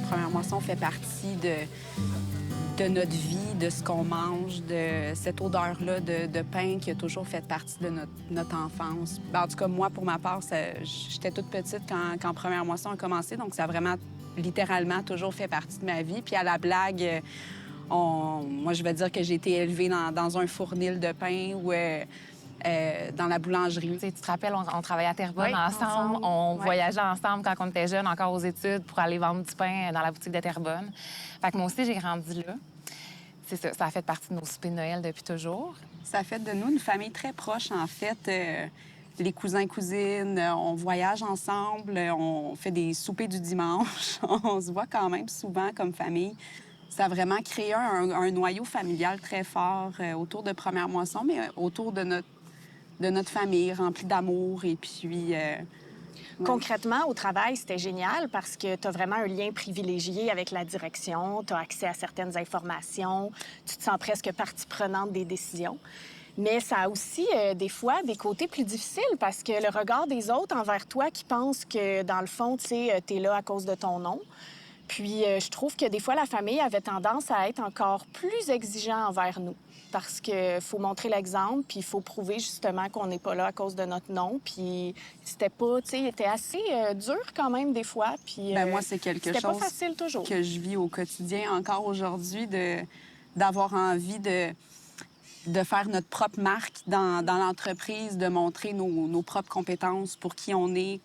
Première Moisson fait partie de notre vie, de ce qu'on mange, de cette odeur-là de pain qui a toujours fait partie de notre enfance. En tout cas, moi, pour ma part, j'étais toute petite quand Première Moisson a commencé, donc ça a vraiment, littéralement, toujours fait partie de ma vie. Puis à la blague, moi, je vais dire que j'ai été élevée dans un fournil de pain ou dans la boulangerie. Tu te rappelles, on travaillait à Terrebonne ensemble. On voyageait ensemble quand on était jeunes, encore aux études, pour aller vendre du pain dans la boutique de Terrebonne. Fait que moi aussi, j'ai grandi là. C'est ça, ça a fait partie de nos soupers de Noël depuis toujours. Ça a fait de nous une famille très proche, en fait. Les cousins, cousines, on voyage ensemble, on fait des soupers du dimanche. On se voit quand même souvent comme famille. Ça a vraiment créé un noyau familial très fort autour de Première Moisson, mais autour de notre famille, remplie d'amour. Et puis... Concrètement, au travail, c'était génial parce que tu as vraiment un lien privilégié avec la direction, tu as accès à certaines informations, tu te sens presque partie prenante des décisions. Mais ça a aussi, des fois, des côtés plus difficiles parce que le regard des autres envers toi qui pensent que, dans le fond, tu sais, t'es là à cause de ton nom. Puis, je trouve que des fois, la famille avait tendance à être encore plus exigeant envers nous. Parce qu'il faut montrer l'exemple, puis il faut prouver justement qu'on n'est pas là à cause de notre nom. Puis c'était pas, tu sais, il était assez dur quand même des fois. Puis moi, c'est quelque chose pas facile toujours. Que je vis au quotidien encore aujourd'hui, d'avoir envie de faire notre propre marque dans l'entreprise, de montrer nos propres compétences pour qui on est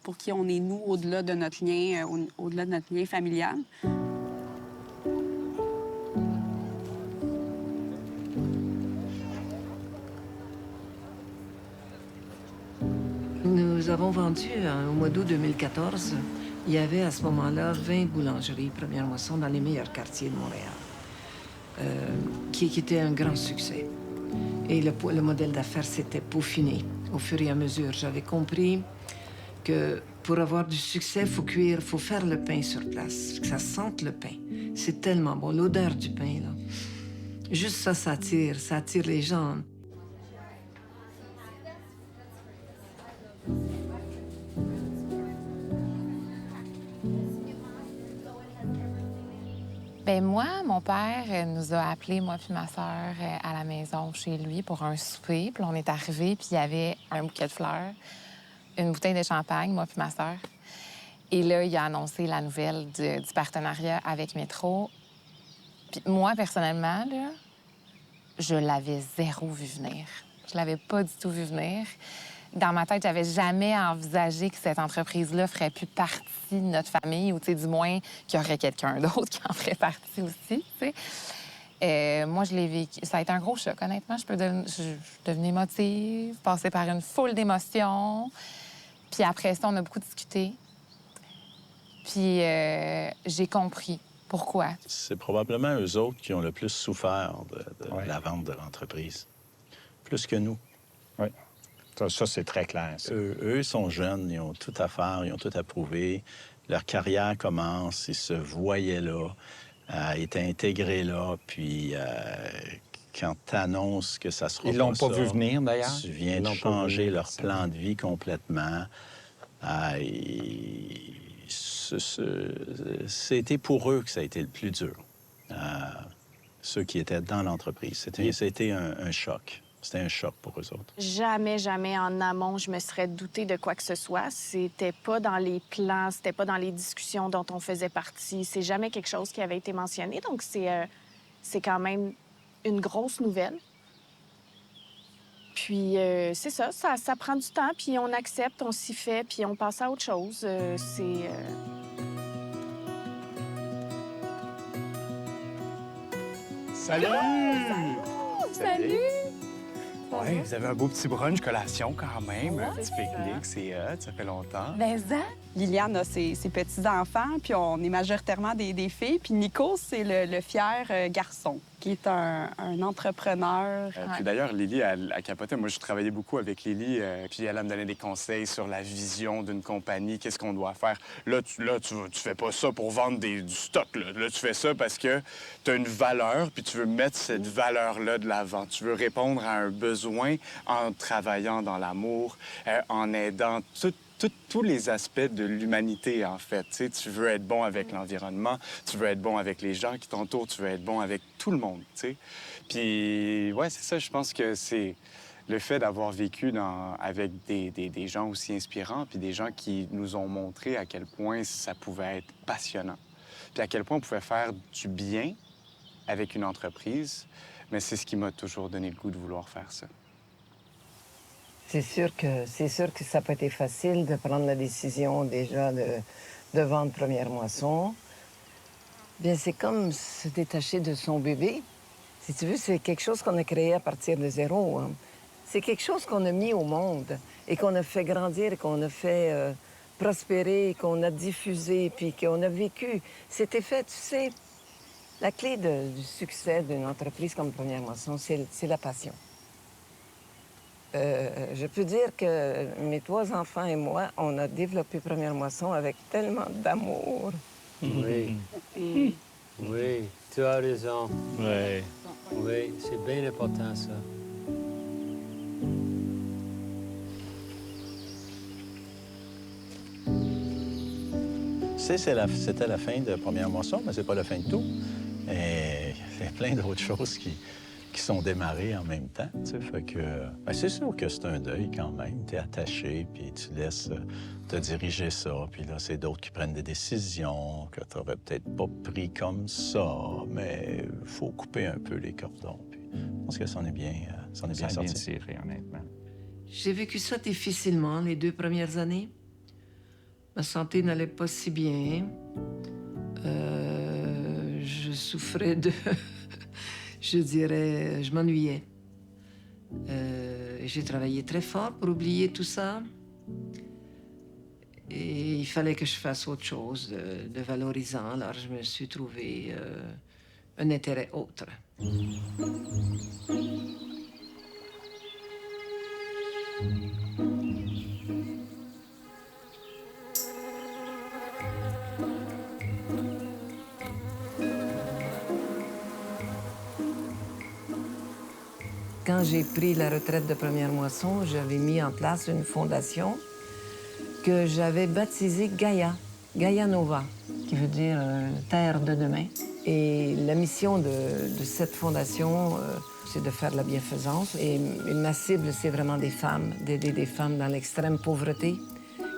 nous, au-delà de notre lien familial. Nous avons vendu au mois d'août 2014. Il y avait à ce moment-là 20 boulangeries Première Moisson dans les meilleurs quartiers de Montréal, qui était un grand succès. Et le modèle d'affaires s'était peaufiné au fur et à mesure. J'avais compris que pour avoir du succès, il faut faire le pain sur place, que ça sente le pain. C'est tellement bon, l'odeur du pain, là. Juste ça attire les gens. Bien, moi, mon père nous a appelés, moi puis ma sœur, à la maison chez lui pour un souper. Puis on est arrivés, puis il y avait un bouquet de fleurs, une bouteille de champagne, moi puis ma sœur. Et là, il a annoncé la nouvelle du partenariat avec Métro. Puis moi, personnellement, là, je l'avais zéro vu venir. Je l'avais pas du tout vu venir. Dans ma tête, j'avais jamais envisagé que cette entreprise-là ferait plus partie de notre famille, ou du moins qu'il y aurait quelqu'un d'autre qui en ferait partie aussi. Moi, je l'ai vécu. Ça a été un gros choc, honnêtement. Je suis devenue émotive, passée par une foule d'émotions. Puis après ça, on a beaucoup discuté. Puis j'ai compris pourquoi. C'est probablement eux autres qui ont le plus souffert de la vente de l'entreprise. Plus que nous. Oui. Ça c'est très clair. Eux sont jeunes, ils ont tout à faire, ils ont tout à prouver. Leur carrière commence, ils se voyaient là, ils étaient intégrés là, puis quand tu annonces que ça sera Ils l'ont pas vu venir, d'ailleurs. Tu viens de changer leur plan de vie complètement. C'était pour eux que ça a été le plus dur, ceux qui étaient dans l'entreprise. C'était un choc. C'était un choc pour eux autres. Jamais, jamais en amont, je me serais douté de quoi que ce soit. C'était pas dans les plans, c'était pas dans les discussions dont on faisait partie. C'est jamais quelque chose qui avait été mentionné. Donc, c'est quand même une grosse nouvelle. Puis, c'est ça, ça prend du temps, puis on accepte, on s'y fait, puis on passe à autre chose. Salut! Salut! Ouais, vous avez un beau petit brunch collation quand même, un petit pique-nique, c'est hot, ça fait longtemps. Ben ça! Liliane a ses petits-enfants, puis on est majoritairement des filles. Puis Nico, c'est le fier garçon, qui est un entrepreneur. Puis d'ailleurs, Lily, elle capotait. Moi, je travaillais beaucoup avec Lily, puis elle me donnait des conseils sur la vision d'une compagnie, qu'est-ce qu'on doit faire. Là, tu fais pas ça pour vendre du stock. Là, tu fais ça parce que tu as une valeur, puis tu veux mettre cette valeur-là de l'avant. Tu veux répondre à un besoin en travaillant dans l'amour, en aidant tous les aspects de l'humanité, en fait. Tu sais, tu veux être bon avec l'environnement, tu veux être bon avec les gens qui t'entourent, tu veux être bon avec tout le monde, tu sais. Puis, ouais, c'est ça, je pense que c'est le fait d'avoir vécu avec des gens aussi inspirants, puis des gens qui nous ont montré à quel point ça pouvait être passionnant, puis à quel point on pouvait faire du bien avec une entreprise, mais c'est ce qui m'a toujours donné le goût de vouloir faire ça. C'est sûr que ça n'a pas été facile de prendre la décision déjà de vendre Première Moisson. Bien, c'est comme se détacher de son bébé. Si tu veux, c'est quelque chose qu'on a créé à partir de zéro. Hein. C'est quelque chose qu'on a mis au monde et qu'on a fait grandir, qu'on a fait prospérer, qu'on a diffusé, puis qu'on a vécu. C'était fait, tu sais, la clé du succès d'une entreprise comme Première Moisson, c'est la passion. Je peux dire que mes 3 enfants et moi, on a développé Première Moisson avec tellement d'amour. Oui. Oui, tu as raison. Oui. Oui, c'est bien important, ça. C'était la fin de Première Moisson, mais c'est pas la fin de tout. Et il y a plein d'autres choses qui sont démarrées en même temps. Fait que, c'est sûr que c'est un deuil quand même. Tu es attaché, puis tu laisses te diriger ça. Puis là, c'est d'autres qui prennent des décisions que tu n'aurais peut-être pas pris comme ça. Mais il faut couper un peu les cordons. Puis je pense que ça en est bien, sorti. Ça a bien tiré, honnêtement. J'ai vécu ça difficilement les 2 premières années. Ma santé n'allait pas si bien. Je souffrais de... je dirais, je m'ennuyais. J'ai travaillé très fort pour oublier tout ça. Et il fallait que je fasse autre chose de valorisant. Alors, je me suis trouvé un intérêt autre. Quand j'ai pris la retraite de Première Moisson, j'avais mis en place une fondation que j'avais baptisée Gaia, Gaia Nova, qui veut dire Terre de demain. Et la mission de cette fondation, c'est de faire la bienfaisance. Et ma cible, c'est vraiment des femmes, d'aider des femmes dans l'extrême pauvreté,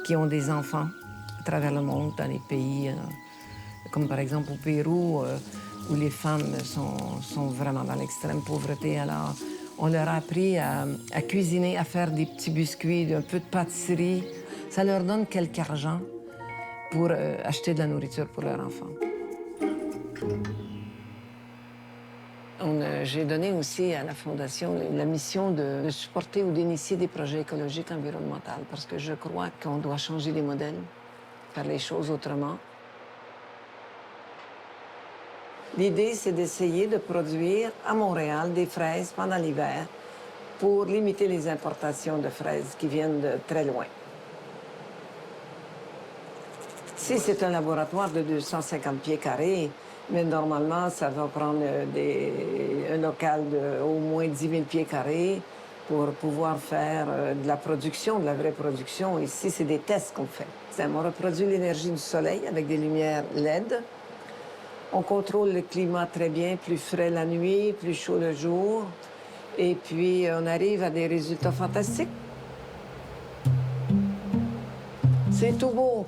qui ont des enfants à travers le monde, dans les pays comme par exemple au Pérou, où les femmes sont vraiment dans l'extrême pauvreté. Alors, On leur a appris à cuisiner, à faire des petits biscuits, un peu de pâtisserie. Ça leur donne quelque argent pour acheter de la nourriture pour leurs enfants. J'ai donné aussi à la Fondation la mission de supporter ou d'initier des projets écologiques environnementaux parce que je crois qu'on doit changer les modèles, faire les choses autrement. L'idée, c'est d'essayer de produire à Montréal des fraises pendant l'hiver pour limiter les importations de fraises qui viennent de très loin. Si c'est un laboratoire de 250 pieds carrés, mais normalement, ça va prendre un local d'au moins 10 000 pieds carrés pour pouvoir faire de la production, de la vraie production. Ici, c'est des tests qu'on fait. On reproduit l'énergie du soleil avec des lumières LED. On contrôle le climat très bien, plus frais la nuit, plus chaud le jour. Et puis, on arrive à des résultats fantastiques. C'est tout beau.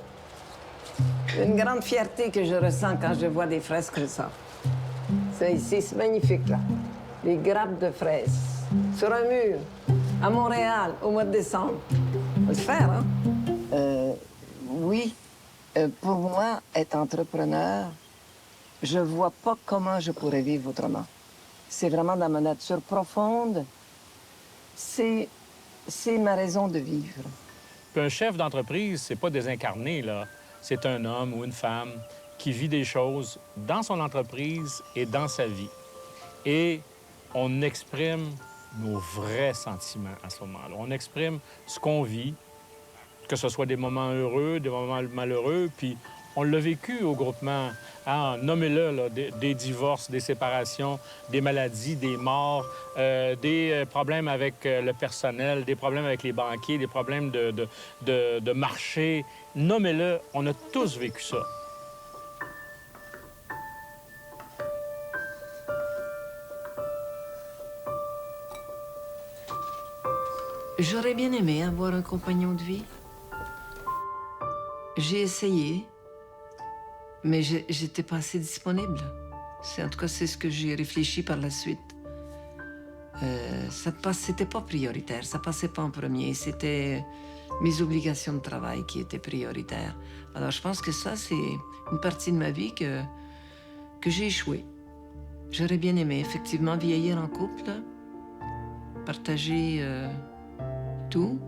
Une grande fierté que je ressens quand je vois des fraises comme ça. Ça ici, c'est magnifique, là. Des grappes de fraises sur un mur, à Montréal, au mois de décembre. On va le faire, hein? Oui. Pour moi, être entrepreneur, je vois pas comment je pourrais vivre autrement. C'est vraiment dans ma nature profonde. C'est ma raison de vivre. Puis un chef d'entreprise, c'est pas désincarné, là. C'est un homme ou une femme qui vit des choses dans son entreprise et dans sa vie. Et on exprime nos vrais sentiments à ce moment-là. On exprime ce qu'on vit, que ce soit des moments heureux, des moments malheureux, puis on l'a vécu au groupement. Ah, nommez-le, là, des divorces, des séparations, des maladies, des morts, des problèmes avec le personnel, des problèmes avec les banquiers, des problèmes de marché. Nommez-le, on a tous vécu ça. J'aurais bien aimé avoir un compagnon de vie. J'ai essayé, mais j'étais pas assez disponible. En tout cas, c'est ce que j'ai réfléchi par la suite. C'était pas prioritaire, ça passait pas en premier. C'était mes obligations de travail qui étaient prioritaires. Alors, je pense que ça, c'est une partie de ma vie que j'ai échoué. J'aurais bien aimé, effectivement, vieillir en couple, là, partager tout.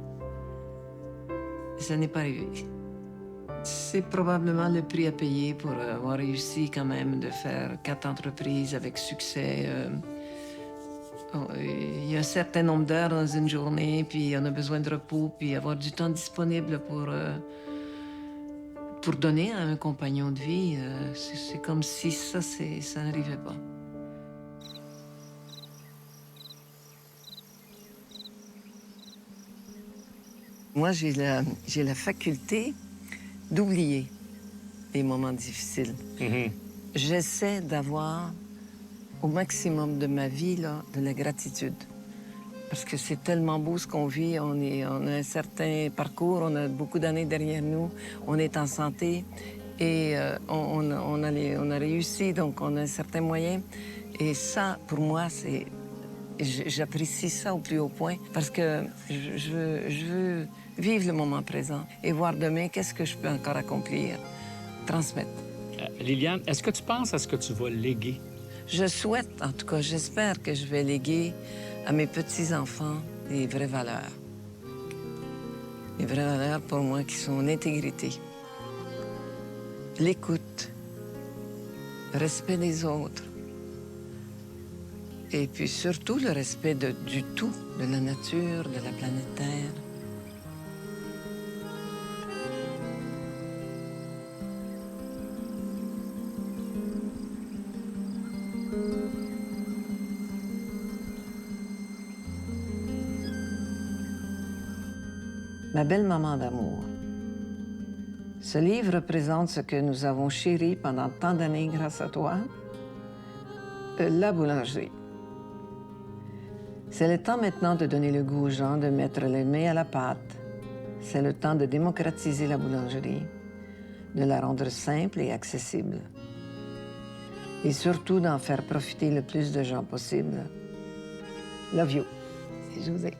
Ça n'est pas arrivé. C'est probablement le prix à payer pour avoir réussi quand même de faire 4 entreprises avec succès. Il y a un certain nombre d'heures dans une journée, puis on a besoin de repos, puis avoir du temps disponible pour donner à un compagnon de vie, c'est comme si ça n'arrivait pas. Moi, j'ai la faculté d'oublier les moments difficiles. Mm-hmm. J'essaie d'avoir au maximum de ma vie là, de la gratitude. Parce que c'est tellement beau ce qu'on vit. On a un certain parcours, on a beaucoup d'années derrière nous, on est en santé et on a réussi, donc on a un certain moyen. Et ça, pour moi, j'apprécie ça au plus haut point parce que je veux vivre le moment présent et voir demain qu'est-ce que je peux encore accomplir, transmettre. Liliane, est-ce que tu penses à ce que tu vas léguer? Je souhaite, en tout cas, j'espère que je vais léguer à mes petits-enfants des vraies valeurs. Des vraies valeurs pour moi qui sont l'intégrité, l'écoute, le respect des autres et puis surtout le respect du tout, de la nature, de la planète Terre. Ma belle maman d'amour. Ce livre représente ce que nous avons chéri pendant tant d'années grâce à toi, la boulangerie. C'est le temps maintenant de donner le goût aux gens, de mettre les mains à la pâte. C'est le temps de démocratiser la boulangerie, de la rendre simple et accessible. Et surtout d'en faire profiter le plus de gens possible. Love you. C'est José.